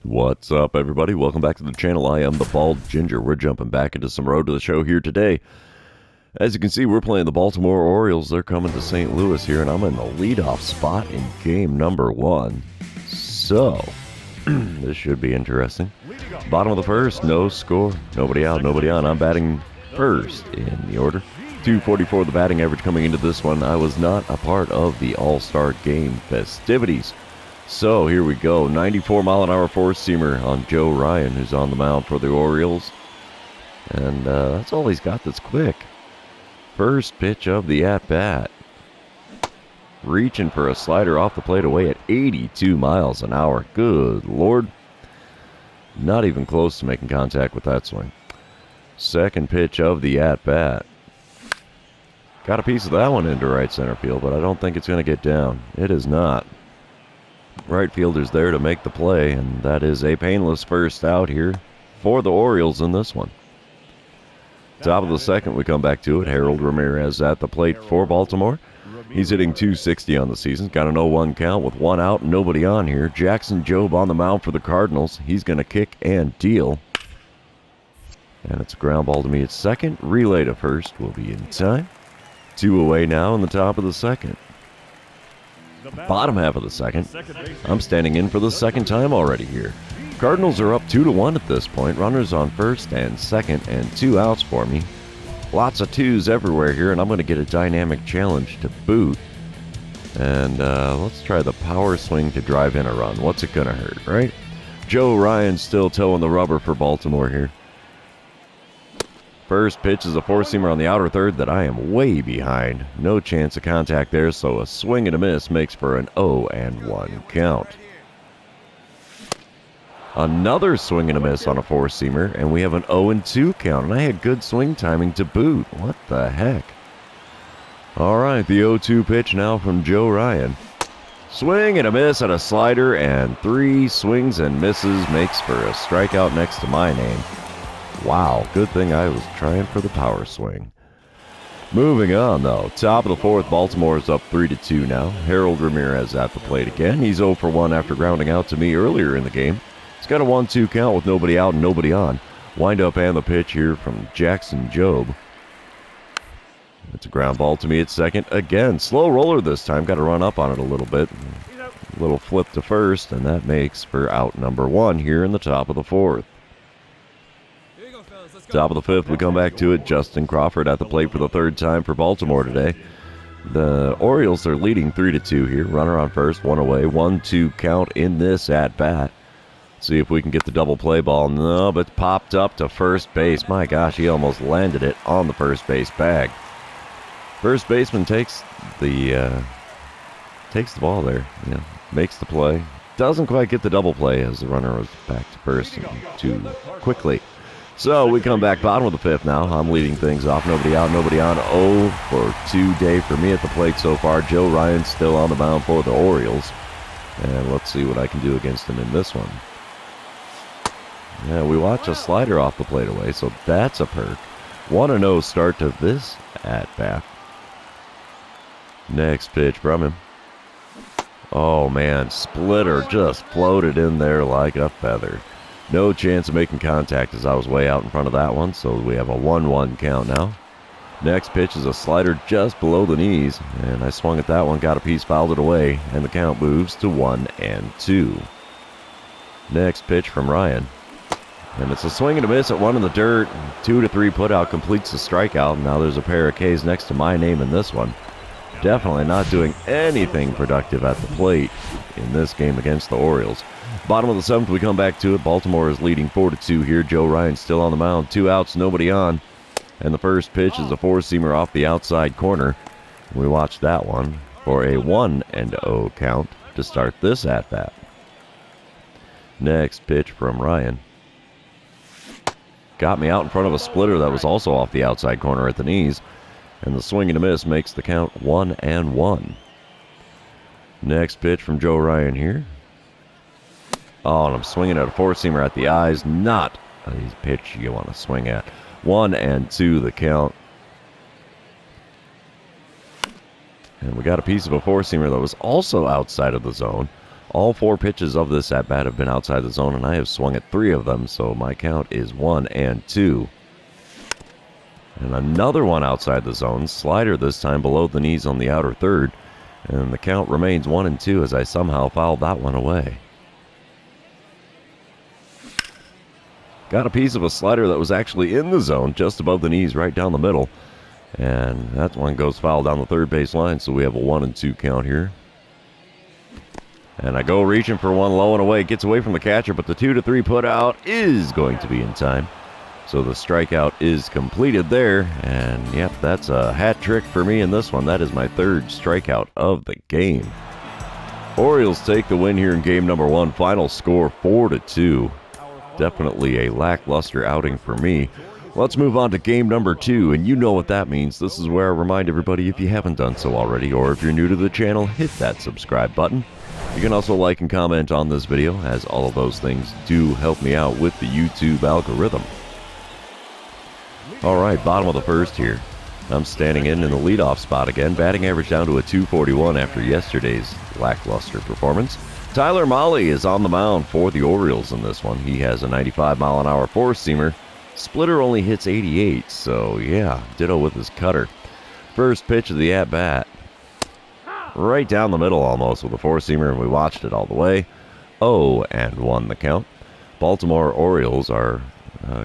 What's up, everybody? Welcome back to the channel. I am the Bald Ginger. We're jumping back into some road to the show here today. As you can see, we're playing the Baltimore Orioles. They're coming to St. Louis here, and I'm in the leadoff spot in game number 1. So, this should be interesting. Bottom of the first, no score. Nobody out, nobody on. I'm batting first in the order. 244 the batting average coming into this one. I was not a part of the All-Star Game festivities. So here we go, 94-mile-an-hour four-seamer on Joe Ryan, who's on the mound for the Orioles. And that's all he's got that's quick. First pitch of the at-bat. Reaching for a slider off the plate away at 82 miles an hour. Good Lord. Not even close to making contact with that swing. Second pitch of the at-bat. Got a piece of that one into right center field, but I don't think it's going to get down. It is not. Right fielder's there to make the play, and that is a painless first out here for the Orioles in this one. Top of the second, we come back to it. Harold Ramirez at the plate for Baltimore. He's hitting .260 on the season. Got an 0-1 count with one out, nobody on here. Jackson Jobe on the mound for the Cardinals. He's going to kick and deal. And it's a ground ball to me at second. Relay to first will be in time. 2 away now in the top of the second. Bottom half of the second. I'm standing in for the second time already here. Cardinals are up 2-1 at this point. Runners on first and second and 2 outs for me. Lots of 2s everywhere here, and I'm going to get a dynamic challenge to boot. And let's try the power swing to drive in a run. What's it going to hurt, right? Joe Ryan still toeing the rubber for Baltimore here. First pitch is a four-seamer on the outer third that I am way behind. No chance of contact there, so a swing and a miss makes for an 0-1 count. Another swing and a miss on a four-seamer, and we have an 0-2 count, and I had good swing timing to boot. What the heck? All right, the 0-2 pitch now from Joe Ryan. Swing and a miss on a slider, and 3 swings and misses makes for a strikeout next to my name. Wow, good thing I was trying for the power swing. Moving on, though. Top of the fourth, Baltimore is up 3-2 now. Harold Ramirez at the plate again. He's 0 for 1 after grounding out to me earlier in the game. He's got a 1-2 count with nobody out and nobody on. Wind up and the pitch here from Jackson Jobe. It's a ground ball to me at second. Again, slow roller this time. Got to run up on it a little bit. A little flip to first, and that makes for out number 1 here in the top of the fourth. Top of the fifth, we come back to it. Justin Crawford at the plate for the third time for Baltimore today. The Orioles are leading 3-2 here. Runner on first, 1 away. 1-2 count in this at-bat. See if we can get the double play ball. No, but popped up to first base. My gosh, he almost landed it on the first base bag. First baseman takes the ball there. Yeah, makes the play. Doesn't quite get the double play as the runner was back to first too quickly. So we come back bottom of the fifth now. I'm leading things off. Nobody out, nobody on. 0 for 2 day for me at the plate so far. Joe Ryan still on the mound for the Orioles. And let's see what I can do against him in this one. Yeah, we watch a slider off the plate away, so that's a perk. 1-0 start to this at-bat. Next pitch from him. Oh, man, splitter just floated in there like a feather. No chance of making contact as I was way out in front of that one, so we have a 1-1 count now. Next pitch is a slider just below the knees, and I swung at that one, got a piece, fouled it away, and the count moves to 1-2. Next pitch from Ryan. And it's a swing and a miss at 1 in the dirt. 2-3 putout completes the strikeout. Now there's a pair of Ks next to my name in this one. Definitely not doing anything productive at the plate in this game against the Orioles. Bottom of the seventh, we come back to it. Baltimore is leading 4-2 here. Joe Ryan still on the mound. 2 outs, nobody on. And the first pitch is a four-seamer off the outside corner. We watch that one for a 1-0 count to start this at-bat. Next pitch from Ryan. Got me out in front of a splitter that was also off the outside corner at the knees. And the swing and a miss makes the count 1-1. Next pitch from Joe Ryan here. Oh, and I'm swinging at a four-seamer at the eyes. Not a pitch you want to swing at. 1-2 the count. And we got a piece of a four-seamer that was also outside of the zone. All 4 pitches of this at-bat have been outside the zone, and I have swung at 3 of them, so my count is 1-2. And another one outside the zone, slider this time below the knees on the outer third, and the count remains 1-2 as I somehow fouled that one away. Got a piece of a slider that was actually in the zone, just above the knees, right down the middle. And that one goes foul down the third base line, so we have a 1-2 count here. And I go reaching for one low and away. Gets away from the catcher, but the 2-3 put out is going to be in time. So the strikeout is completed there. And, yep, that's a hat trick for me in this one. That is my 3rd strikeout of the game. Orioles take the win here in game number 1. Final score 4-2. Definitely a lackluster outing for me. Let's move on to game number 2, and you know what that means. This is where I remind everybody, if you haven't done so already, or if you're new to the channel, hit that subscribe button. You can also like and comment on this video, as all of those things do help me out with the YouTube algorithm. Alright, bottom of the first here. I'm standing in the leadoff spot again, batting average down to a .241 after yesterday's lackluster performance. Tyler Mahle is on the mound for the Orioles in this one. He has a 95-mile-an-hour four-seamer. Splitter only hits 88, so yeah, ditto with his cutter. First pitch of the at-bat. Right down the middle almost with a four-seamer, and we watched it all the way. 0-1 the count. Baltimore Orioles are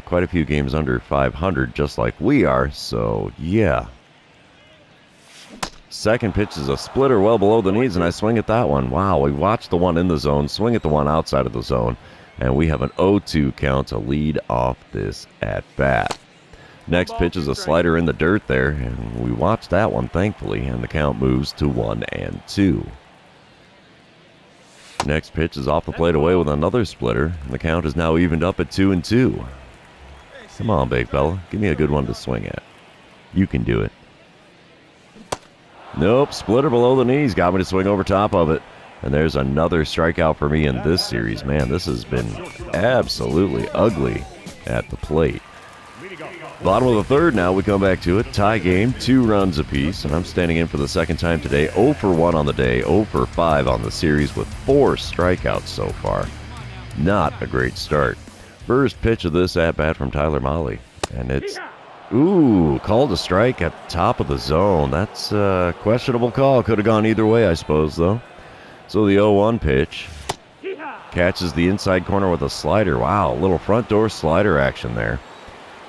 quite a few games under 500, just like we are, so yeah. Second pitch is a splitter well below the knees, and I swing at that one. Wow, we watched the one in the zone, swing at the one outside of the zone, and we have an 0-2 count to lead off this at-bat. Next pitch is a slider in the dirt there, and we watched that one, thankfully, and the count moves to 1-2. Next pitch is off the plate away with another splitter, and the count is now evened up at 2-2. Come on, big fella, give me a good one to swing at. You can do it. Nope, splitter below the knees, got me to swing over top of it. And there's another strikeout for me in this series. Man, this has been absolutely ugly at the plate. Bottom of the third now, we come back to it. Tie game, 2 runs apiece, and I'm standing in for the second time today. 0 for 1 on the day, 0 for 5 on the series with 4 strikeouts so far. Not a great start. First pitch of this at-bat from Tyler Mahle, and it's, ooh, called a strike at the top of the zone. That's a questionable call. Could have gone either way, I suppose, though. So the 0-1 pitch catches the inside corner with a slider. Wow, little front door slider action there.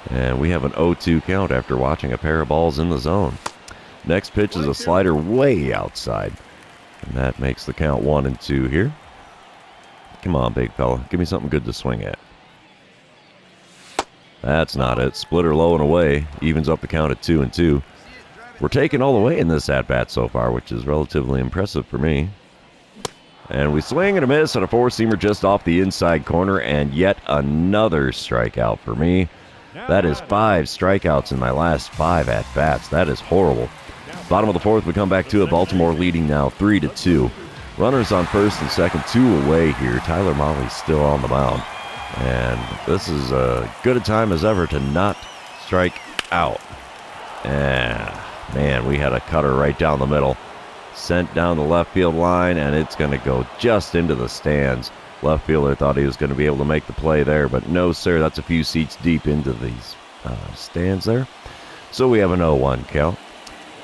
And we have an 0-2 count after watching a pair of balls in the zone. Next pitch is a slider way outside. And that makes the count 1-2 here. Come on, big fella. Give me something good to swing at. That's not it. Splitter low and away. Evens up the count at 2-2. We're taking all the way in this at-bat so far, which is relatively impressive for me. And we swing and a miss on a four-seamer just off the inside corner, and yet another strikeout for me. That is 5 strikeouts in my last 5 at-bats. That is horrible. Bottom of the fourth, we come back to it. Baltimore leading now 3-2. Runners on first and second, 2 away here. Tyler Mahle's still on the mound. And this is as good a time as ever to not strike out. And, man, we had a cutter right down the middle. Sent down the left field line, and it's going to go just into the stands. Left fielder thought he was going to be able to make the play there, but no, sir. That's a few seats deep into these stands there. So we have an 0-1 count.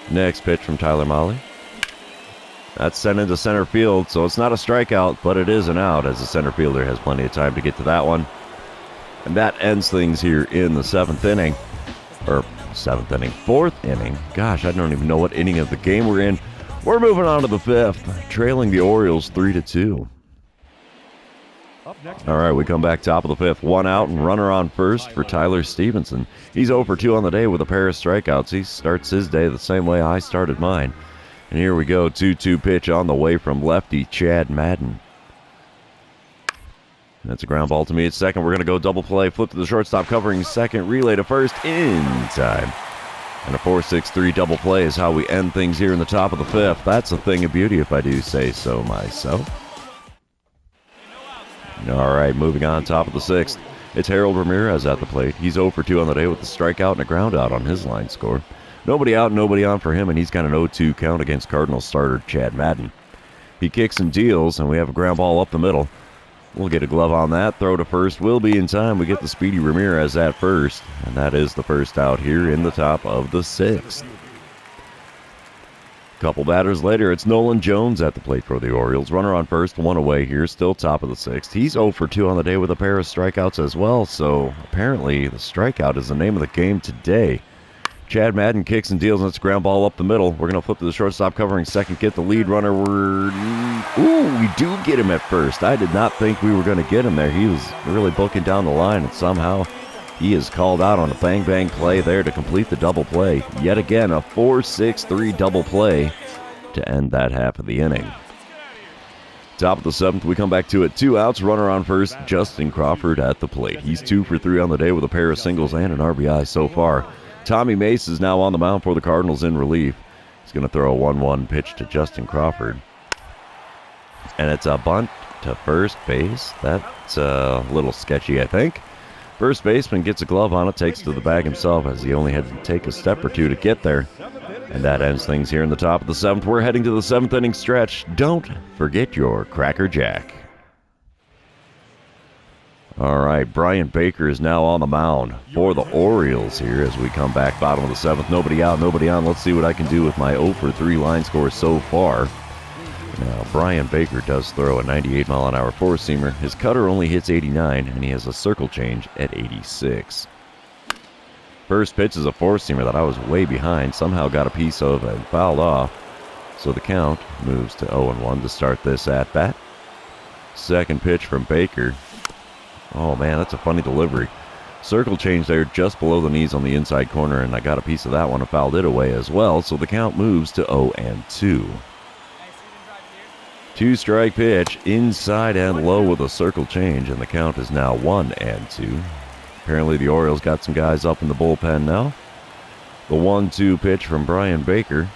Next pitch from Tyler Mahle. That's sent into center field, so it's not a strikeout, but it is an out, as the center fielder has plenty of time to get to that one. And that ends things here in the 7th inning. Or 7th inning, 4th inning. Gosh, I don't even know what inning of the game we're in. We're moving on to the 5th, trailing the Orioles 3-2. All right, we come back top of the 5th. 1 out and runner on first for Tyler Stevenson. He's 0 for 2 on the day with a pair of strikeouts. He starts his day the same way I started mine. And here we go, 2-2 pitch on the way from lefty Chad Madden. That's a ground ball to me at second. We're going to go double play, flip to the shortstop, covering second, relay to first in time. And a 4-6-3 double play is how we end things here in the top of the 5th. That's a thing of beauty if I do say so myself. All right, moving on, top of the 6th. It's Harold Ramirez at the plate. He's 0 for 2 on the day with a strikeout and a ground out on his line score. Nobody out, nobody on for him, and he's got an 0-2 count against Cardinals starter Chad Madden. He kicks and deals, and we have a ground ball up the middle. We'll get a glove on that. Throw to first will be in time. We get the Speedy Ramirez at first, and that is the first out here in the top of the 6th. Couple batters later, it's Nolan Jones at the plate for the Orioles. Runner on first, one away here, still top of the 6th. He's 0 for 2 on the day with a pair of strikeouts as well, so apparently the strikeout is the name of the game today. Chad Madden kicks and deals, and it's a ground ball up the middle. We're going to flip to the shortstop covering second, get the lead runner. We do get him at first. I did not think we were going to get him there. He was really booking down the line, and somehow he is called out on a bang-bang play there to complete the double play. Yet again, a 4-6-3 double play to end that half of the inning. Top of the 7th, we come back to it. 2 outs, runner on first, Justin Crawford at the plate. He's 2 for 3 on the day with a pair of singles and an RBI so far. Tommy Mace is now on the mound for the Cardinals in relief. He's going to throw a 1-1 pitch to Justin Crawford. And it's a bunt to first base. That's a little sketchy, I think. First baseman gets a glove on it, takes to the bag himself as he only had to take a step or two to get there. And that ends things here in the top of the 7th. We're heading to the 7th inning stretch. Don't forget your Cracker Jack. All right, Brian Baker is now on the mound for the Orioles here as we come back bottom of the 7th. Nobody out, nobody on. Let's see what I can do with my 0 for 3 line score so far. Now, Brian Baker does throw a 98-mile-an-hour four-seamer. His cutter only hits 89, and he has a circle change at 86. First pitch is a four-seamer that I was way behind, somehow got a piece of and fouled off. So the count moves to 0-1 to start this at-bat. Second pitch from Baker. Oh, man, that's a funny delivery. Circle change there just below the knees on the inside corner, and I got a piece of that one and fouled it away as well. So the count moves to 0-2. 2-strike pitch, inside and low with a circle change, and the count is now 1-2. Apparently the Orioles got some guys up in the bullpen now. The 1-2 pitch from Brian Baker.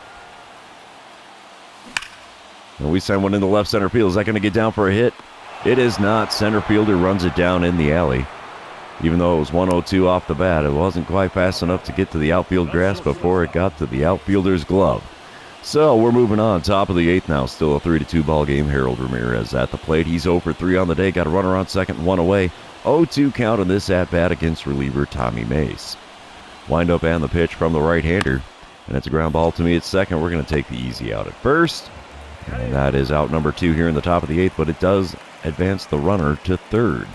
And we send one into left center field. Is that going to get down for a hit? It is not. Center fielder runs it down in the alley. Even though it was 1-2 off the bat, it wasn't quite fast enough to get to the outfield grass before it got to the outfielder's glove. So we're moving on. Top of the 8th now. Still a 3-2 ball game. Harold Ramirez at the plate. He's 0 for 3 on the day. Got a runner on second, one away. 0-2 count on this at-bat against reliever Tommy Mace. Wind up and the pitch from the right-hander. And it's a ground ball to me at second. We're going to take the easy out at first. And that is out number 2 here in the top of the 8th, but it does advance the runner to third.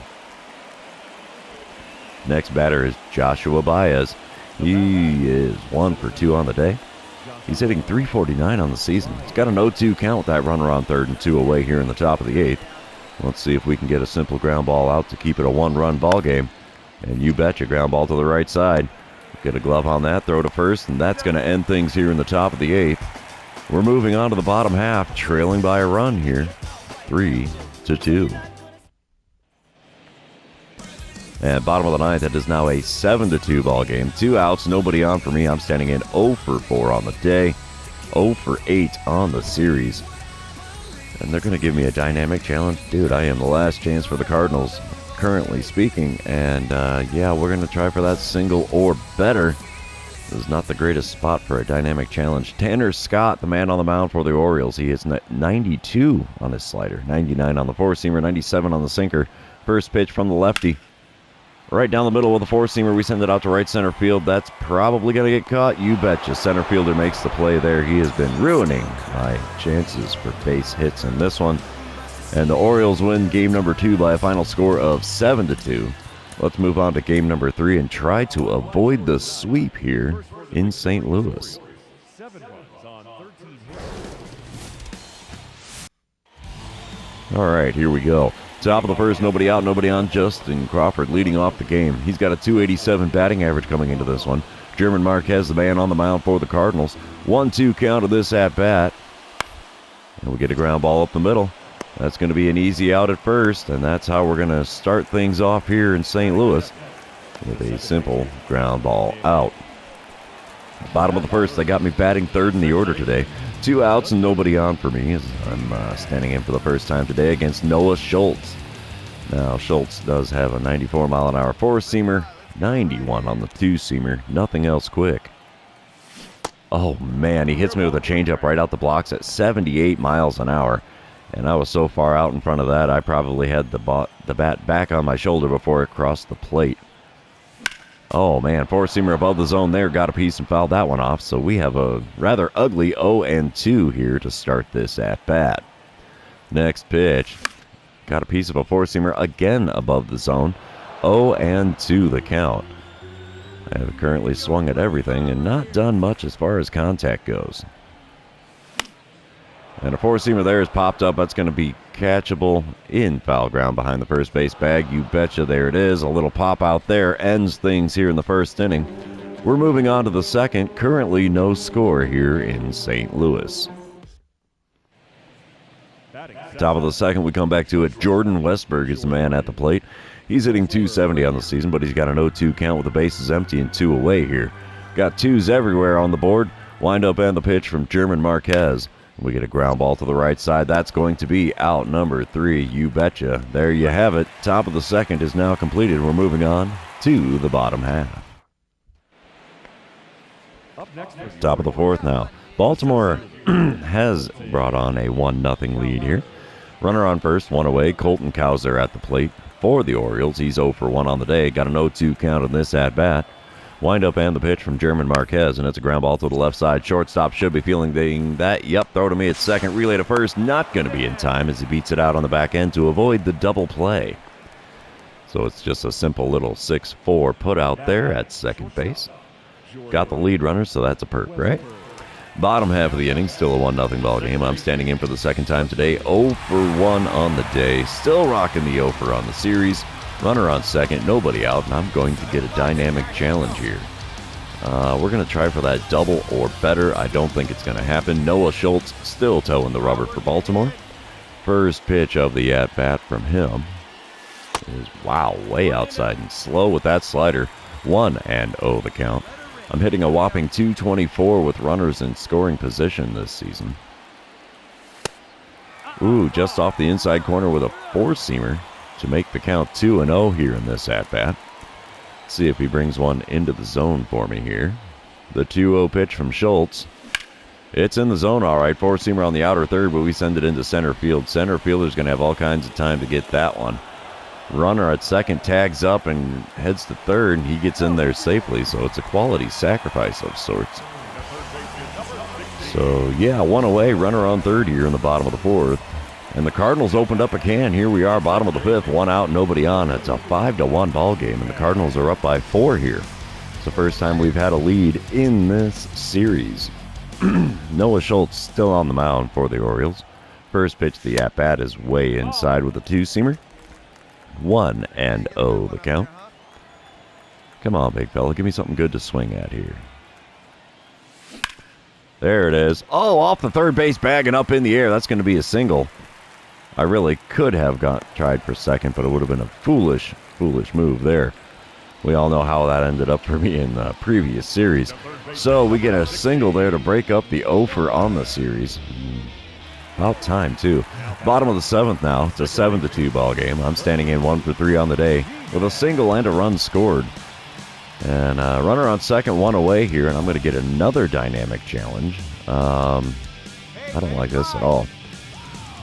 Next batter is Joshua Baez. He is 1 for 2 on the day. He's hitting .349 on the season. He's got an 0-2 count with that runner on third and 2 away here in the top of the 8th. Let's see if we can get a simple ground ball out to keep it a one-run ball game. And you betcha, ground ball to the right side. Get a glove on that, throw to first, and that's going to end things here in the top of the 8th. We're moving on to the bottom half, trailing by a run here, 3-2. And bottom of the 9th, it is now a 7-2 ball game. 2 outs, nobody on for me. I'm standing in 0 for 4 on the day, 0 for 8 on the series. And they're going to give me a dynamic challenge. Dude, I am the last chance for the Cardinals, currently speaking. And yeah, we're going to try for that single or better. This is not the greatest spot for a dynamic challenge. Tanner Scott, the man on the mound for the Orioles. He is 92 on his slider, 99 on the four-seamer, 97 on the sinker. First pitch from the lefty. Right down the middle with the four-seamer. We send it out to right center field. That's probably going to get caught. You betcha. Center fielder makes the play there. He has been ruining my chances for base hits in this one. And the Orioles win game number 2 by a final score of 7-2. Let's move on to game number 3 and try to avoid the sweep here in St. Louis. All right, here we go. Top of the first, nobody out, nobody on. Justin Crawford leading off the game. He's got a .287 batting average coming into this one. German Marquez, the man on the mound for the Cardinals. 1-2 count of this at-bat. And we get a ground ball up the middle. That's going to be an easy out at first, and that's how we're going to start things off here in St. Louis with a simple ground ball out. Bottom of the first, they got me batting third in the order today. 2 outs and nobody on for me as I'm standing in for the first time today against Noah Schultz. Now, Schultz does have a 94-mile-an-hour four-seamer, 91 on the two-seamer, nothing else quick. Oh, man, he hits me with a changeup right out the blocks at 78 miles an hour. And I was so far out in front of that, I probably had the bat back on my shoulder before it crossed the plate. Oh, man, four-seamer above the zone there. Got a piece and fouled that one off. So we have a rather ugly 0-2 here to start this at-bat. Next pitch. Got a piece of a four-seamer again above the zone. 0-2 the count. I have currently swung at everything and not done much as far as contact goes. And a four-seamer there has popped up. That's going to be catchable in foul ground behind the first base bag. You betcha, there it is. A little pop out there ends things here in the first inning. We're moving on to the second. Currently no score here in St. Louis. Top of the second, we come back to it. Jordan Westberg is the man at the plate. He's hitting .270 on the season, but he's got an 0-2 count with the bases empty and 2 away here. Got twos everywhere on the board. Wind up and the pitch from German Marquez. We get a ground ball to the right side. That's going to be out number 3. You betcha. There you have it. Top of the second is now completed. We're moving on to the bottom half. Top of the fourth now. Baltimore has brought on a 1-0 lead here. Runner on first, 1 away. Colton Cowser at the plate for the Orioles. He's 0 for 1 on the day. Got an 0-2 count in this at-bat. Wind up and the pitch from German Marquez, and it's a ground ball to the left side. Shortstop should be feeling that. Yep, throw to me at second. Relay to first. Not going to be in time as he beats it out on the back end to avoid the double play. So it's just a simple little 6-4 put out there at second base. Got the lead runner, so that's a perk, right? Bottom half of the inning, still a 1-0 ball game. I'm standing in for the second time today. 0 for 1 on the day. Still rocking the 0 for on the series. Runner on second, nobody out, and I'm going to get a dynamic challenge here. We're going to try for that double or better. I don't think it's going to happen. Noah Schultz still toeing the rubber for Baltimore. First pitch of the at-bat from him is, wow, way outside and slow with that slider. 1-0 the count. I'm hitting a whopping .224 with runners in scoring position this season. Ooh, just off the inside corner with a four-seamer to make the count 2-0 here in this at-bat. See if he brings one into the zone for me here. The 2-0 pitch from Schultz. It's in the zone, all right. Four-seamer on the outer third, but we send it into center field. Center fielder's going to have all kinds of time to get that one. Runner at second tags up and heads to third, and he gets in there safely, so it's a quality sacrifice of sorts. So, yeah, 1 away, runner on third here in the bottom of the fourth. And the Cardinals opened up a can. Here we are, bottom of the fifth, 1 out, nobody on. It's a 5-1 ball game, and the Cardinals are up by 4 here. It's the first time we've had a lead in this series. Noah Schultz still on the mound for the Orioles. First pitch of the at-bat is way inside with a two-seamer. 1-0 the count. Come on, big fella, give me something good to swing at here. There it is. Oh, off the third base bag and up in the air. That's going to be a single. I really could have tried for second, but it would have been a foolish move there. We all know how that ended up for me in the previous series. So we get a single there to break up the 0 for on the series. About time, too. Bottom of the seventh now. It's a 7-2 ball game. I'm standing in 1 for 3 on the day with a single and a run scored. And runner on second, 1 away here, and I'm going to get another dynamic challenge. I don't like this at all.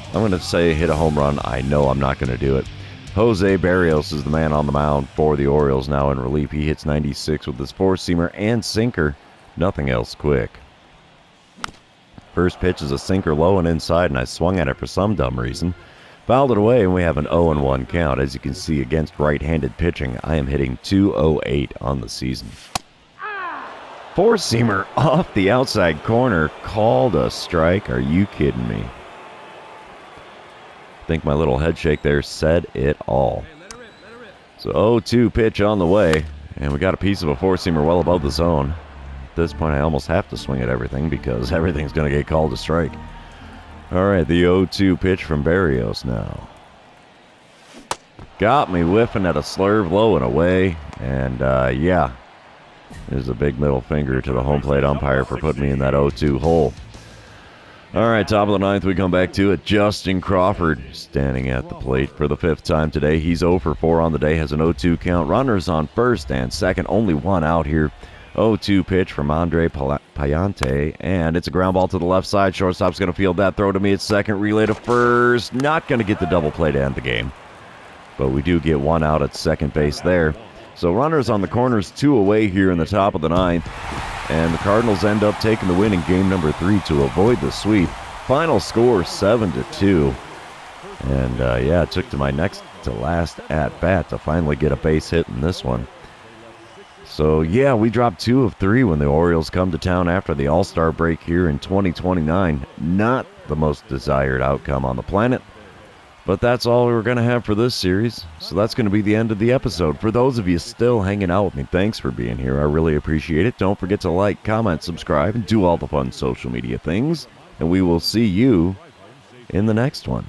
I'm going to say hit a home run. I know I'm not going to do it. Jose Barrios is the man on the mound for the Orioles now in relief. He hits 96 with his four-seamer and sinker. Nothing else quick. First pitch is a sinker low and inside, and I swung at it for some dumb reason. Fouled it away, and we have an 0-1 count. As you can see, against right-handed pitching, I am hitting .208 on the season. Four-seamer off the outside corner, called a strike. Are you kidding me? I think my little head shake there said it all. So 0-2 pitch on the way, and we got a piece of a four-seamer well above the zone. At this point, I almost have to swing at everything because everything's going to get called a strike. All right, the 0-2 pitch from Barrios now. Got me whiffing at a slurve, low and away. And, yeah, there's a big middle finger to the home plate umpire for putting me in that 0-2 hole. All right, top of the ninth, we come back to it. Justin Crawford standing at the plate for the fifth time today. He's 0 for 4 on the day, has an 0-2 count. Runners on first and second, only 1 out here. 0-2 pitch from Andre Payante, and it's a ground ball to the left side. Shortstop's going to field that throw to me at second. Relay to first. Not going to get the double play to end the game, but we do get one out at second base there. So runners on the corners, 2 away here in the top of the 9th, and the Cardinals end up taking the win in game number 3 to avoid the sweep. Final score 7-2, and yeah, it took to my next to last at bat to finally get a base hit in this one. So yeah, we dropped 2 of 3 when the Orioles come to town after the All-Star break here in 2029. Not the most desired outcome on the planet, but that's all we're going to have for this series. So that's going to be the end of the episode. For those of you still hanging out with me, thanks for being here. I really appreciate it. Don't forget to like, comment, subscribe, and do all the fun social media things. And we will see you in the next one.